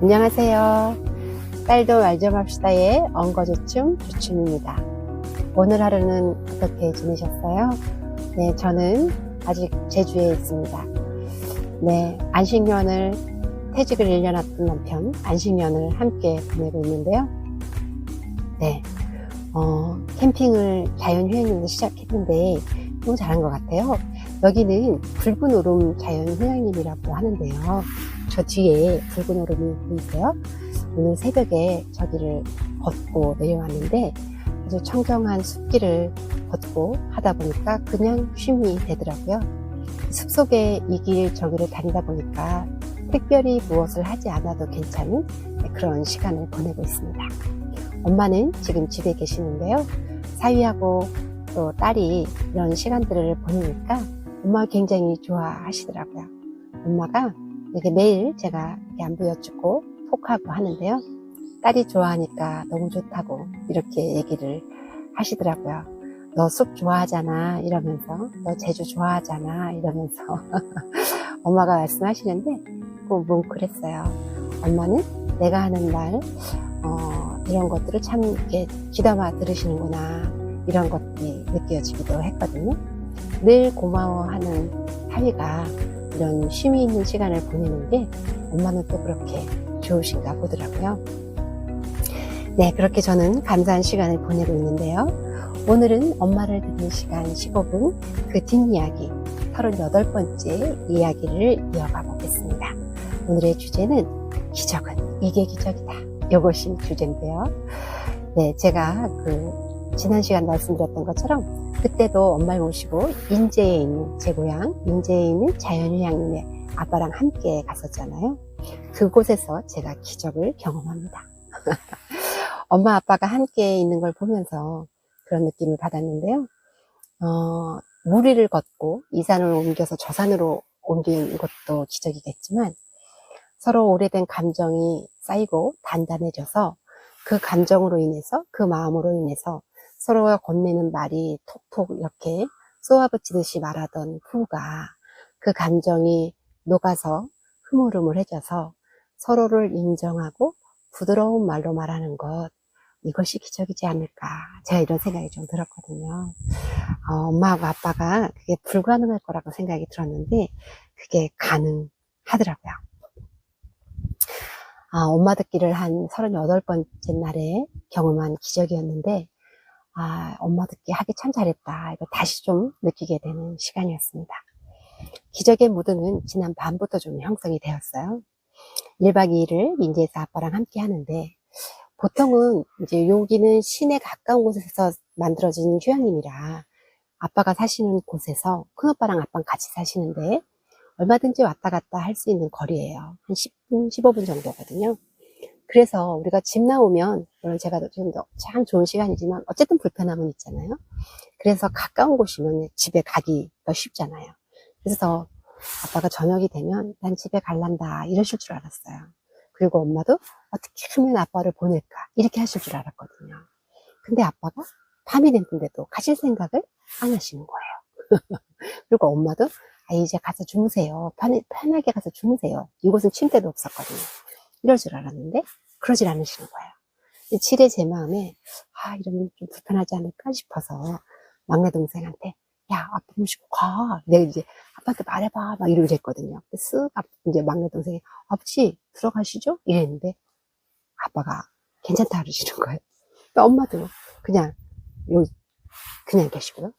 안녕하세요. 딸도 말 좀 합시다의 엉거주춤 주춤입니다. 오늘 하루는 어떻게 지내셨어요? 네, 저는 아직 제주에 있습니다. 네, 안식년을 퇴직을 1년 앞둔 남편 안식년을 함께 보내고 있는데요. 네, 캠핑을 자연휴양림으로 시작했는데 너무 잘한 것 같아요. 여기는 붉은 오름 자연휴양림이라고 하는데요. 저 뒤에 붉은 오름이 보이세요? 오늘 새벽에 저기를 걷고 내려왔는데 아주 청정한 숲길을 걷고 하다 보니까 그냥 쉼이 되더라고요. 숲속에 이 길 저기를 다니다 보니까 특별히 무엇을 하지 않아도 괜찮은 그런 시간을 보내고 있습니다. 엄마는 지금 집에 계시는데요. 사위하고 또 딸이 이런 시간들을 보내니까 엄마가 굉장히 좋아하시더라고요. 엄마가 이렇게 매일 제가 안부 여쭙고 톡하고 하는데요. 딸이 좋아하니까 너무 좋다고 이렇게 얘기를 하시더라고요. 너 숲 좋아하잖아 이러면서, 너 제주 좋아하잖아 이러면서 엄마가 말씀하시는데 꼭 뭉클했어요. 엄마는 내가 하는 말 이런 것들을 참 이렇게 귀담아 들으시는구나 이런 것들이 느껴지기도 했거든요. 늘 고마워하는 사위가 이런 쉼이 있는 시간을 보내는 게 엄마는 또 그렇게 좋으신가 보더라고요. 네, 그렇게 저는 감사한 시간을 보내고 있는데요. 오늘은 엄마를 듣는 시간 15분 그 뒷이야기 38번째 이야기를 이어가 보겠습니다. 오늘의 주제는 기적은 이게 기적이다. 이것이 주제인데요. 네, 제가 지난 시간 말씀드렸던 것처럼 그때도 엄마를 모시고 인제에 있는 제 고향 인제에 있는 자연휴양림에 아빠랑 함께 갔었잖아요. 그곳에서 제가 기적을 경험합니다. 엄마 아빠가 함께 있는 걸 보면서 그런 느낌을 받았는데요. 무리를 걷고 이 산을 옮겨서 저 산으로 옮긴 것도 기적이겠지만 서로 오래된 감정이 쌓이고 단단해져서 그 감정으로 인해서 그 마음으로 인해서 서로가 건네는 말이 톡톡 이렇게 쏘아붙이듯이 말하던 부부가 그 감정이 녹아서 흐물흐물해져서 서로를 인정하고 부드러운 말로 말하는 것, 이것이 기적이지 않을까, 제가 이런 생각이 좀 들었거든요. 엄마하고 아빠가 그게 불가능할 거라고 생각이 들었는데 그게 가능하더라고요. 엄마 듣기를 한 38번째 날에 경험한 기적이었는데 엄마 듣기 하기 참 잘했다, 이거 다시 좀 느끼게 되는 시간이었습니다. 기적의 무드는 지난 밤부터 좀 형성이 되었어요. 1박 2일을 인제에서 아빠랑 함께 하는데 보통은 이제 여기는 시내 가까운 곳에서 만들어진 휴양림이라 아빠가 사시는 곳에서 큰오빠랑 아빠랑 같이 사시는데 얼마든지 왔다 갔다 할 수 있는 거리예요. 한 10분, 15분 정도거든요. 그래서 우리가 집 나오면, 물론 제가 지금 참 좋은 시간이지만 어쨌든 불편함은 있잖아요. 그래서 가까운 곳이면 집에 가기 더 쉽잖아요. 그래서 아빠가 저녁이 되면 난 집에 갈란다 이러실 줄 알았어요. 그리고 엄마도 어떻게 하면 아빠를 보낼까 이렇게 하실 줄 알았거든요. 근데 아빠가 밤이 됐는데도 가실 생각을 안 하시는 거예요. 그리고 엄마도 이제 가서 주무세요. 편하게 가서 주무세요. 이곳은 침대도 없었거든요. 이럴 줄 알았는데 그러질 않으시는 거예요. 칠해 제 마음에 이러면 좀 불편하지 않을까 싶어서 막내 동생한테 야, 아빠 모시고 가. 내가 이제 아빠한테 말해봐. 막 이러고 했거든요. 쓱 이제 막내 동생이 아버지 들어가시죠? 이랬는데 아빠가 괜찮다 그러시는 거예요. 그러니까 엄마도 그냥 그냥 계시고요.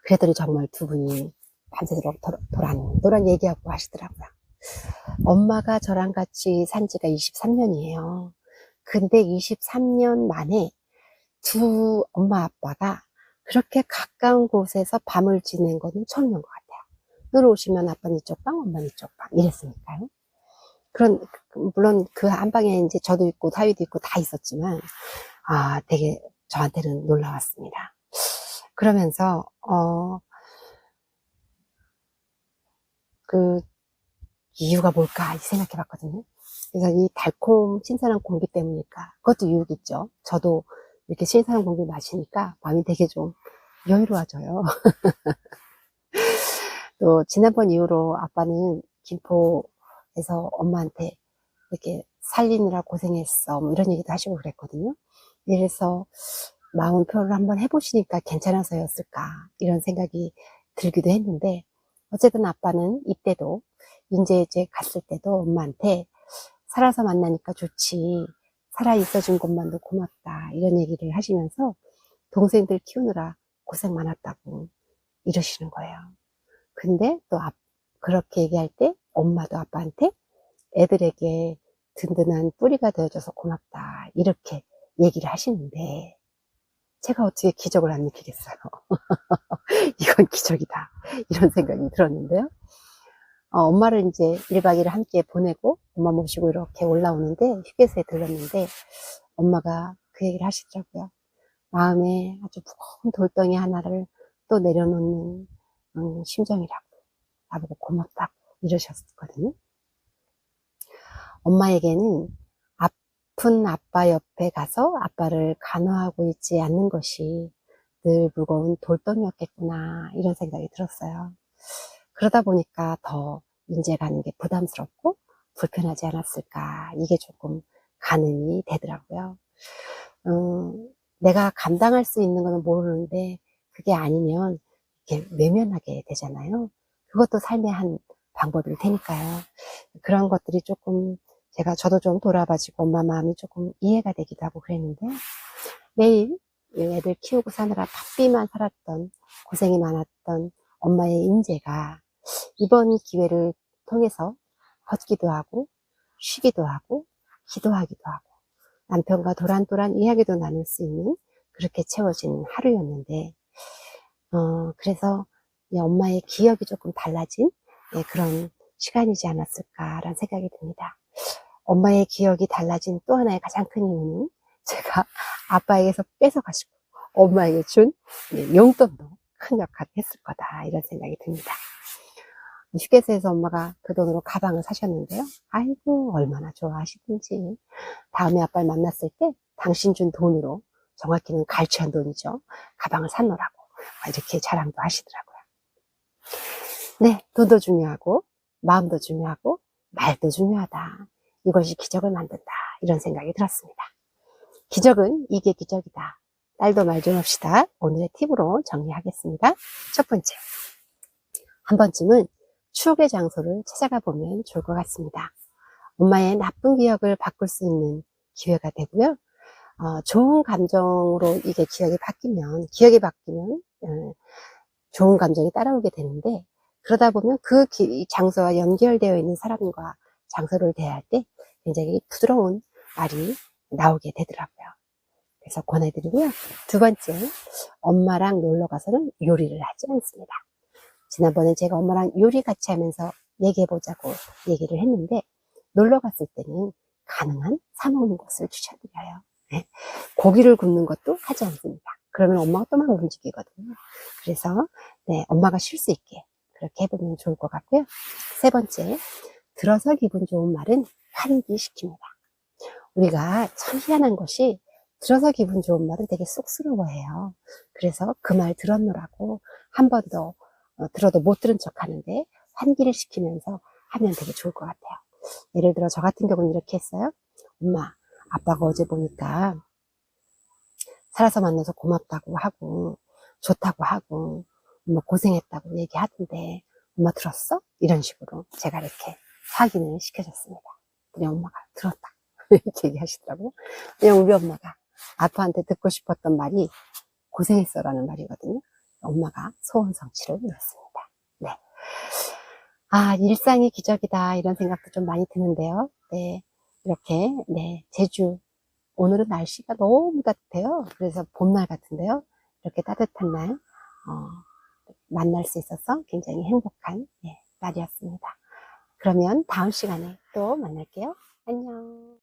그랬더니 정말 두 분이 밤새도록 도란 얘기하고 하시더라고요. 엄마가 저랑 같이 산 지가 23년이에요. 근데 23년 만에 두 엄마 아빠가 그렇게 가까운 곳에서 밤을 지낸 거는 처음인 것 같아요. 늘 오시면 아빠는 이쪽 방, 엄마는 이쪽 방 이랬으니까요. 물론 그 한 방에 이제 저도 있고 사위도 있고 다 있었지만 되게 저한테는 놀라웠습니다. 그러면서 그 이유가 뭘까 생각해 봤거든요. 그래서 이 달콤 신선한 공기 때문일까? 그것도 이유겠죠. 저도 이렇게 신선한 공기 마시니까 마음이 되게 좀 여유로워져요. 또 지난번 이후로 아빠는 김포에서 엄마한테 이렇게 살리느라 고생했어. 뭐 이런 얘기도 하시고 그랬거든요. 그래서 마음 표현을 한번 해보시니까 괜찮아서였을까 이런 생각이 들기도 했는데, 어쨌든 아빠는 이때도 이제 갔을 때도 엄마한테 살아서 만나니까 좋지, 살아 있어준 것만도 고맙다 이런 얘기를 하시면서 동생들 키우느라 고생 많았다고 이러시는 거예요. 근데 또 그렇게 얘기할 때 엄마도 아빠한테 애들에게 든든한 뿌리가 되어줘서 고맙다 이렇게 얘기를 하시는데, 제가 어떻게 기적을 안 느끼겠어요. 이건 기적이다 이런 생각이 들었는데요. 엄마를 이제 1박 2일 함께 보내고 엄마 모시고 이렇게 올라오는데, 휴게소에 들렀는데 엄마가 그 얘기를 하시더라고요. 마음에 아주 무거운 돌덩이 하나를 또 내려놓는 심정이라고, 나보고 고맙다고 이러셨거든요. 엄마에게는 아픈 아빠 옆에 가서 아빠를 간호하고 있지 않는 것이 늘 무거운 돌덩이였겠구나 이런 생각이 들었어요. 그러다 보니까 더 인제 가는 게 부담스럽고 불편하지 않았을까, 이게 조금 가늠이 되더라고요. 내가 감당할 수 있는 거는 모르는데 그게 아니면 이렇게 외면하게 되잖아요. 그것도 삶의 한 방법일 테니까요. 그런 것들이 조금 저도 좀 돌아봐지고 엄마 마음이 조금 이해가 되기도 하고 그랬는데, 매일 애들 키우고 사느라 바삐만 살았던, 고생이 많았던 엄마의 인재가 이번 기회를 통해서 걷기도 하고 쉬기도 하고 기도하기도 하고 남편과 도란도란 이야기도 나눌 수 있는, 그렇게 채워진 하루였는데, 그래서 엄마의 기억이 조금 달라진 그런 시간이지 않았을까라는 생각이 듭니다. 엄마의 기억이 달라진 또 하나의 가장 큰 이유는 제가 아빠에게서 뺏어가지고 엄마에게 준 용돈도 큰 역할을 했을 거다 이런 생각이 듭니다. 휴게소에서 엄마가 그 돈으로 가방을 사셨는데요. 아이고 얼마나 좋아하시든지 다음에 아빠를 만났을 때 당신 준 돈으로, 정확히는 갈취한 돈이죠, 가방을 샀노라고 이렇게 자랑도 하시더라고요. 네, 돈도 중요하고 마음도 중요하고 말도 중요하다. 이것이 기적을 만든다 이런 생각이 들었습니다. 기적은 이게 기적이다. 딸도 말 좀 합시다. 오늘의 팁으로 정리하겠습니다. 첫 번째, 한 번쯤은 추억의 장소를 찾아가 보면 좋을 것 같습니다. 엄마의 나쁜 기억을 바꿀 수 있는 기회가 되고요. 좋은 감정으로 이게 기억이 바뀌면 좋은 감정이 따라오게 되는데, 그러다 보면 그 장소와 연결되어 있는 사람과 장소를 대할 때 굉장히 부드러운 말이 나오게 되더라고요. 그래서 권해드리고요. 두 번째, 엄마랑 놀러 가서는 요리를 하지 않습니다. 지난번에 제가 엄마랑 요리 같이 하면서 얘기해보자고 얘기를 했는데, 놀러 갔을 때는 가능한 사먹는 것을 추천드려요. 네. 고기를 굽는 것도 하지 않습니다. 그러면 엄마가 또 막 움직이거든요. 그래서 엄마가 쉴 수 있게 그렇게 해보면 좋을 것 같고요. 세 번째, 들어서 기분 좋은 말은 환기시킵니다. 우리가 참 희한한 것이, 들어서 기분 좋은 말은 되게 쑥스러워해요. 그래서 그 말 들었노라고 한 번 더 들어도 못 들은 척 하는데, 환기를 시키면서 하면 되게 좋을 것 같아요. 예를 들어 저 같은 경우는 이렇게 했어요. 엄마, 아빠가 어제 보니까 살아서 만나서 고맙다고 하고 좋다고 하고 엄마 고생했다고 얘기하던데 엄마 들었어? 이런 식으로 제가 이렇게 확인을 시켜줬습니다. 그냥 엄마가 들었다 이렇게 얘기하시더라고요. 그냥 우리 엄마가 아빠한테 듣고 싶었던 말이 고생했어 라는 말이거든요. 엄마가 소원 성취를 이뤘습니다. 네. 일상이 기적이다 이런 생각도 좀 많이 드는데요. 네. 이렇게 제주, 오늘은 날씨가 너무 따뜻해요. 그래서 봄날 같은데요. 이렇게 따뜻한 날 만날 수 있어서 굉장히 행복한 날이었습니다. 그러면 다음 시간에 또 만날게요. 안녕.